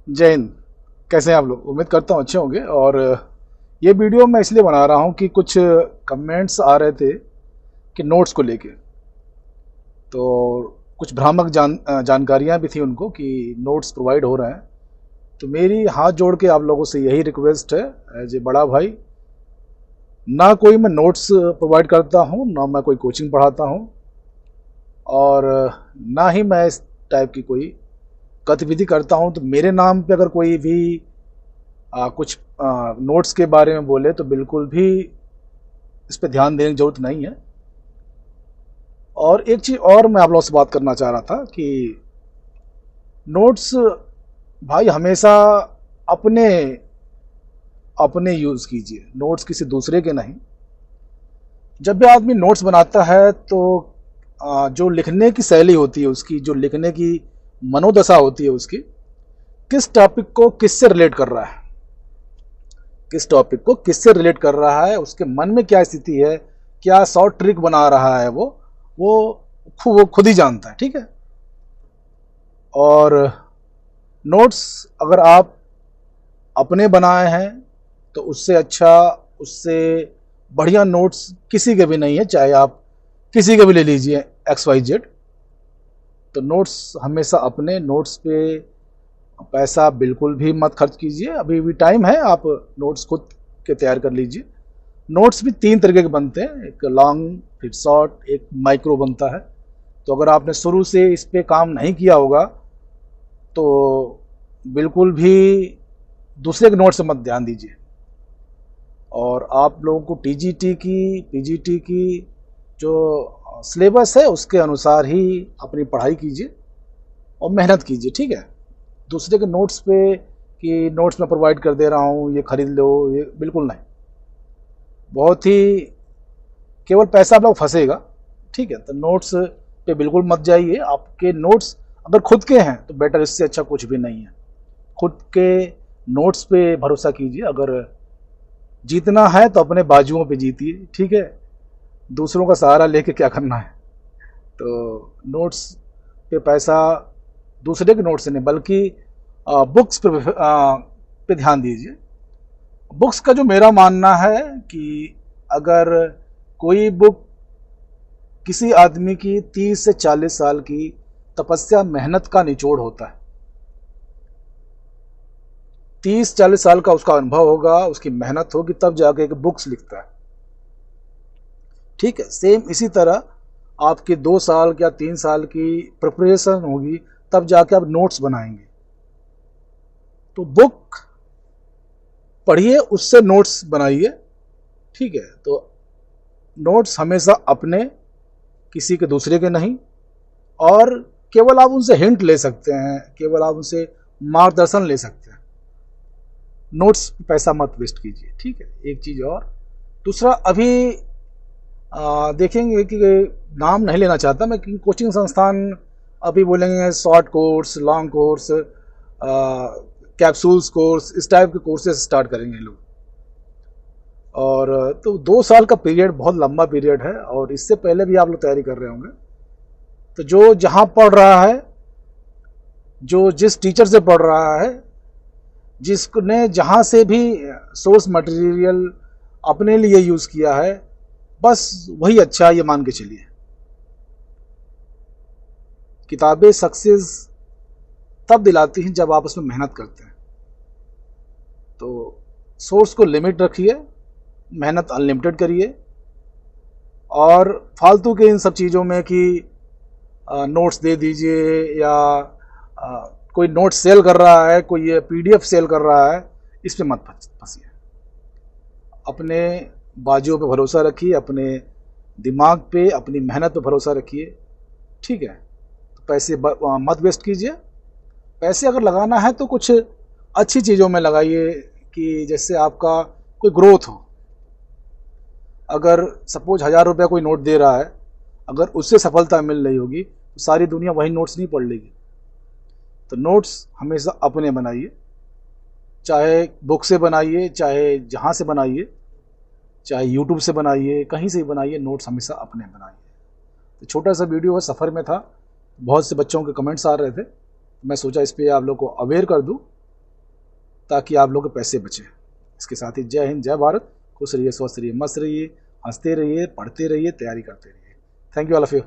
जय हिंद। कैसे हैं आप लोग? उम्मीद करता हूँ अच्छे होंगे। और ये वीडियो मैं इसलिए बना रहा हूँ कि कुछ कमेंट्स आ रहे थे कि नोट्स को लेके, तो कुछ भ्रामक जानकारियाँ भी थी उनको कि नोट्स प्रोवाइड हो रहे हैं। तो मेरी हाथ जोड़ के आप लोगों से यही रिक्वेस्ट है, एज ए बड़ा भाई, ना कोई मैं नोट्स प्रोवाइड करता हूँ, ना मैं कोई कोचिंग पढ़ाता हूँ, और ना ही मैं इस टाइप की कोई गतिविधि करता हूँ। तो मेरे नाम पे अगर कोई भी कुछ नोट्स के बारे में बोले तो बिल्कुल भी इस पे ध्यान देने की जरूरत नहीं है। और एक चीज़ और मैं आप लोगों से बात करना चाह रहा था कि नोट्स भाई हमेशा अपने अपने यूज़ कीजिए, नोट्स किसी दूसरे के नहीं। जब भी आदमी नोट्स बनाता है तो जो लिखने की शैली होती है उसकी, जो लिखने की मनोदशा होती है उसकी, किस टॉपिक को किससे रिलेट कर रहा है, किस टॉपिक को किससे रिलेट कर रहा है, उसके मन में क्या स्थिति है, क्या शॉर्ट ट्रिक बना रहा है, वो खुद ही जानता है। ठीक है। और नोट्स अगर आप अपने बनाए हैं तो उससे अच्छा, उससे बढ़िया नोट्स किसी के भी नहीं है, चाहे आप किसी के भी ले लीजिए, XYZ। तो नोट्स हमेशा अपने, नोट्स पे पैसा बिल्कुल भी मत खर्च कीजिए। अभी भी टाइम है, आप नोट्स खुद के तैयार कर लीजिए। नोट्स भी 3 तरीके के बनते हैं, एक लॉन्ग, फिर शॉर्ट, एक माइक्रो बनता है। तो अगर आपने शुरू से इस पे काम नहीं किया होगा तो बिल्कुल भी दूसरे के नोट से मत ध्यान दीजिए। और आप लोगों को TGT की, PGT की जो सिलेबस है उसके अनुसार ही अपनी पढ़ाई कीजिए और मेहनत कीजिए। ठीक है। दूसरे के नोट्स पे कि नोट्स मैं प्रोवाइड कर दे रहा हूँ, ये खरीद लो, ये बिल्कुल नहीं। बहुत ही केवल पैसा आप लोग फंसेगा। ठीक है। तो नोट्स पे बिल्कुल मत जाइए। आपके नोट्स अगर खुद के हैं तो बेटर, इससे अच्छा कुछ भी नहीं है। खुद के नोट्स पे भरोसा कीजिए। अगर जीतना है तो अपने बाजुओं पे जीतिए। ठीक है। दूसरों का सहारा लेके क्या करना है। तो नोट्स पे पैसा दूसरे के नोट्स से नहीं, बल्कि बुक्स पे ध्यान दीजिए। बुक्स का जो मेरा मानना है कि अगर कोई बुक किसी आदमी की 30 से 40 साल की तपस्या, मेहनत का निचोड़ होता है, 30-40 साल का उसका अनुभव होगा, उसकी मेहनत होगी, तब जाके एक बुक्स लिखता है। ठीक है। सेम इसी तरह आपके 2 साल या 3 साल की प्रिपरेशन होगी, तब जाके आप नोट्स बनाएंगे। तो बुक पढ़िए, उससे नोट्स बनाइए। ठीक है। तो नोट्स हमेशा अपने, किसी के दूसरे के नहीं। और केवल आप उनसे हिंट ले सकते हैं, केवल आप उनसे मार्गदर्शन ले सकते हैं। नोट्स पे पैसा मत वेस्ट कीजिए। ठीक है। एक चीज़ और, दूसरा, अभी देखेंगे कि नाम नहीं लेना चाहता मैं, कि कोचिंग संस्थान अभी बोलेंगे short course, long course, capsules course, इस टाइप के कोर्सेज स्टार्ट करेंगे लोग। और तो 2 साल का पीरियड बहुत लंबा पीरियड है, और इससे पहले भी आप लोग तैयारी कर रहे होंगे। तो जो जहाँ पढ़ रहा है, जो जिस टीचर से पढ़ रहा है, जिसने जहाँ से भी सोर्स मटेरियल अपने लिए यूज़ किया है, बस वही अच्छा, ये मान के चलिए। किताबें सक्सेस तब दिलाती हैं जब आप उसमें मेहनत करते हैं। तो सोर्स को लिमिट रखिए, मेहनत अनलिमिटेड करिए। और फालतू के इन सब चीज़ों में कि नोट्स दे दीजिए, या कोई नोट सेल कर रहा है, कोई ये PDF सेल कर रहा है, इस पे मत फंसिए। अपने बाजुओं पे भरोसा रखिए, अपने दिमाग पे, अपनी मेहनत पे भरोसा रखिए। ठीक है। तो पैसे मत वेस्ट कीजिए। पैसे अगर लगाना है तो कुछ अच्छी चीज़ों में लगाइए, कि जैसे आपका कोई ग्रोथ हो। अगर सपोज 1000 रुपया कोई नोट दे रहा है, अगर उससे सफलता मिल रही होगी तो सारी दुनिया वही नोट्स नहीं पढ़ लेगी। तो नोट्स हमेशा अपने बनाइए, चाहे बुक से बनाइए, चाहे जहाँ से बनाइए, चाहे YouTube से बनाइए, कहीं से भी बनाइए, नोट्स हमेशा अपने बनाइए। तो छोटा सा वीडियो है, सफ़र में था, बहुत से बच्चों के कमेंट्स आ रहे थे, मैं सोचा इस पर आप लोग को अवेयर कर दूँ ताकि आप लोग के पैसे बचें। इसके साथ ही जय हिंद, जय भारत, खुश रहिए, स्वस्थ रहिए, मस्त रहिए, हंसते रहिए, पढ़ते रहिए, तैयारी करते रहिए। Thank you all of you.